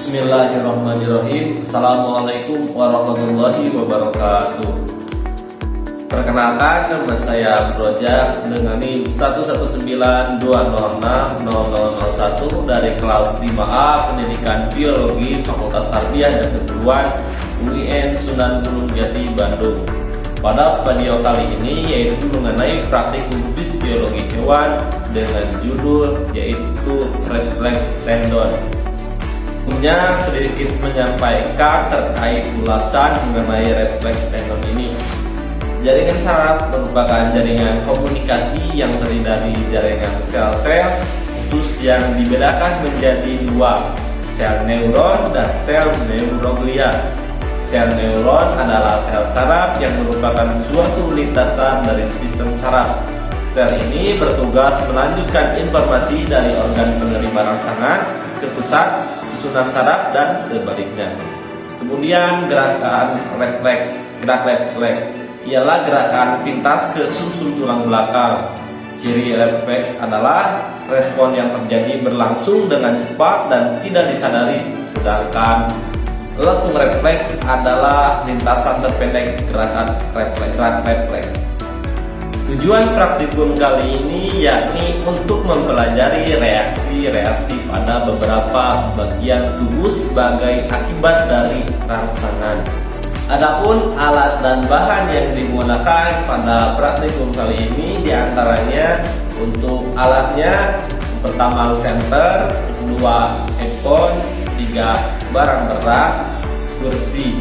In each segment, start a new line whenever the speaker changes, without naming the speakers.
Bismillahirrahmanirrahim. Assalamualaikum warahmatullahi wabarakatuh. Perkenalkan, nama saya Brojak dengan NIM 119206001 dari kelas 5A Pendidikan Biologi Fakultas Tarbiyah dan Keguruan UIN Sunan Gunung Jati, Bandung. Pada video kali ini yaitu mengenai praktikum fisiologi hewan dengan judul yaitu refleks tendon. Sebelumnya sedikit menyampaikan terkait ulasan mengenai refleks tendon ini. Jaringan saraf merupakan jaringan komunikasi yang terdiri dari jaringan sel-sel usus yang dibedakan menjadi dua, sel neuron dan sel neuroglia. Sel neuron adalah sel saraf yang merupakan suatu lintasan dari sistem saraf. Sel ini bertugas melanjutkan informasi dari organ penerima rangsangan ke pusat susunan saraf dan sebaliknya. Kemudian gerakan refleks, gerak refleks ialah gerakan pintas ke susun tulang belakang. Ciri refleks adalah respon yang terjadi berlangsung dengan cepat dan tidak disadari, sedangkan lekung refleks adalah lintasan terpendek gerakan refleks. Tujuan praktikum kali ini yakni untuk mempelajari reaksi-reaksi pada beberapa bagian tubuh sebagai akibat dari rangsangan. Adapun alat dan bahan yang digunakan pada praktikum kali ini diantaranya untuk alatnya pertama senter, kedua handphone, tiga barang berat, kursi.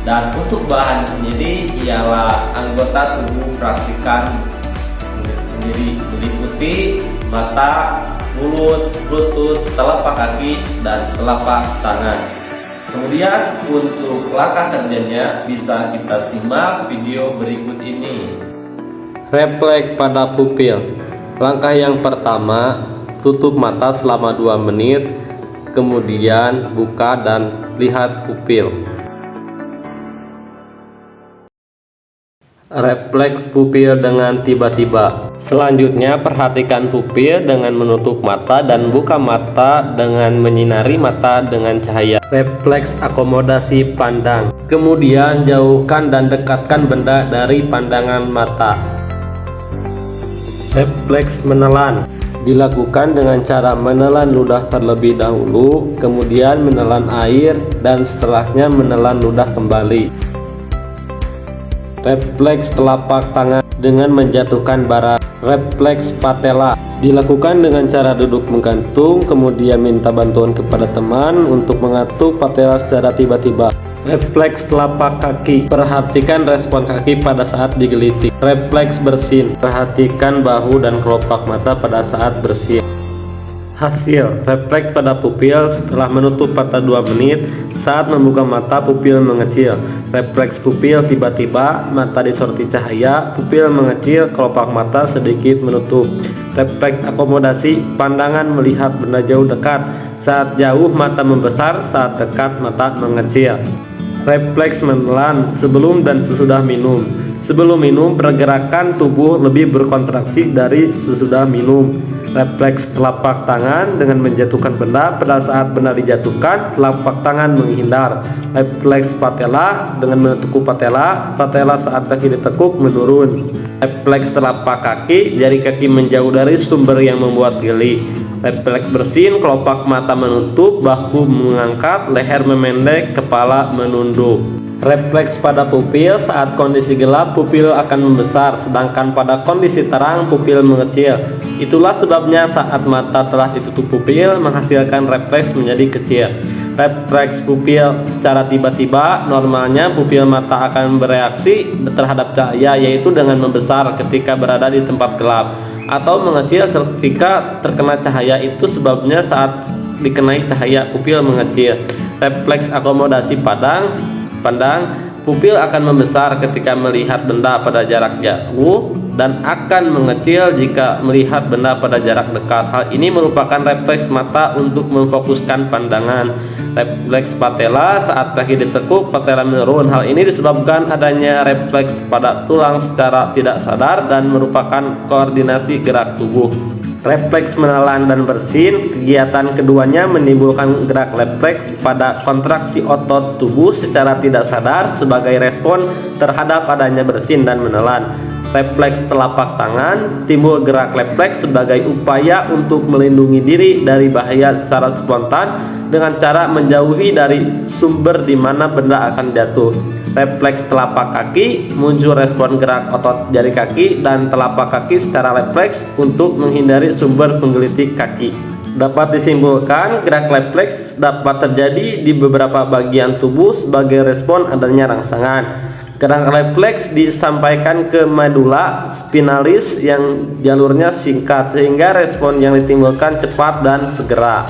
Dan untuk bahan sendiri ialah anggota tubuh praktikan sendiri meliputi mata, mulut, lutut, telapak kaki, dan telapak tangan. Kemudian untuk langkah kerjanya bisa kita simak video berikut ini.
Refleks pada pupil. Langkah yang pertama, tutup mata selama 2 menit, kemudian buka dan lihat pupil. Refleks pupil dengan tiba-tiba. Selanjutnya perhatikan pupil dengan menutup mata dan buka mata dengan menyinari mata dengan cahaya. Refleks akomodasi pandang. Kemudian jauhkan dan dekatkan benda dari pandangan mata. Refleks menelan. Dilakukan dengan cara menelan ludah terlebih dahulu, kemudian menelan air, dan setelahnya menelan ludah kembali. Refleks telapak tangan dengan menjatuhkan bara. Refleks patella dilakukan dengan cara duduk menggantung, kemudian minta bantuan kepada teman untuk mengatuk patella secara tiba-tiba. Refleks telapak kaki, perhatikan respon kaki pada saat digeliti. Refleks bersin, perhatikan bahu dan kelopak mata pada saat bersin. Hasil refleks pada pupil setelah menutup mata 2 menit. Saat membuka mata, pupil mengecil. Refleks pupil tiba-tiba, mata disoroti cahaya, pupil mengecil, kelopak mata sedikit menutup. Refleks akomodasi, pandangan melihat benda jauh dekat. Saat jauh mata membesar, saat dekat mata mengecil. Refleks menelan sebelum dan sesudah minum. Sebelum minum, pergerakan tubuh lebih berkontraksi dari sesudah minum. Refleks telapak tangan dengan menjatuhkan benda. Pada saat benda dijatuhkan, telapak tangan menghindar. Refleks patella dengan menekuk patella. Patella saat kaki ditekuk menurun. Refleks telapak kaki, jari kaki menjauh dari sumber yang membuat geli. Refleks bersin, kelopak mata menutup, bahu mengangkat, leher memendek, kepala menunduk. Refleks pada pupil, saat kondisi gelap pupil akan membesar, sedangkan pada kondisi terang pupil mengecil. Itulah sebabnya saat mata telah ditutup pupil menghasilkan refleks menjadi kecil. Refleks pupil secara tiba-tiba, normalnya pupil mata akan bereaksi terhadap cahaya, yaitu dengan membesar ketika berada di tempat gelap atau mengecil ketika terkena cahaya. Itu sebabnya saat dikenai cahaya pupil mengecil. Refleks akomodasi pandang, pupil akan membesar ketika melihat benda pada jarak jauh dan akan mengecil jika melihat benda pada jarak dekat. Hal ini merupakan refleks mata untuk memfokuskan pandangan. Refleks patella, saat kaki ditekuk, patella menurun. Hal ini disebabkan adanya refleks pada tulang secara tidak sadar dan merupakan koordinasi gerak tubuh. refleks menelan dan bersin. Kegiatan keduanya menimbulkan gerak refleks pada kontraksi otot tubuh secara tidak sadar sebagai respon terhadap adanya bersin dan menelan. Refleks telapak tangan, timbul gerak refleks sebagai upaya untuk melindungi diri dari bahaya secara spontan dengan cara menjauhi dari sumber di mana benda akan jatuh. Refleks telapak kaki, muncul respon gerak otot jari kaki dan telapak kaki secara refleks untuk menghindari sumber penggelitik kaki. Dapat disimpulkan, gerak refleks dapat terjadi di beberapa bagian tubuh sebagai respon adanya rangsangan. Gerak refleks disampaikan ke medula spinalis yang jalurnya singkat sehingga respon yang ditimbulkan cepat dan segera.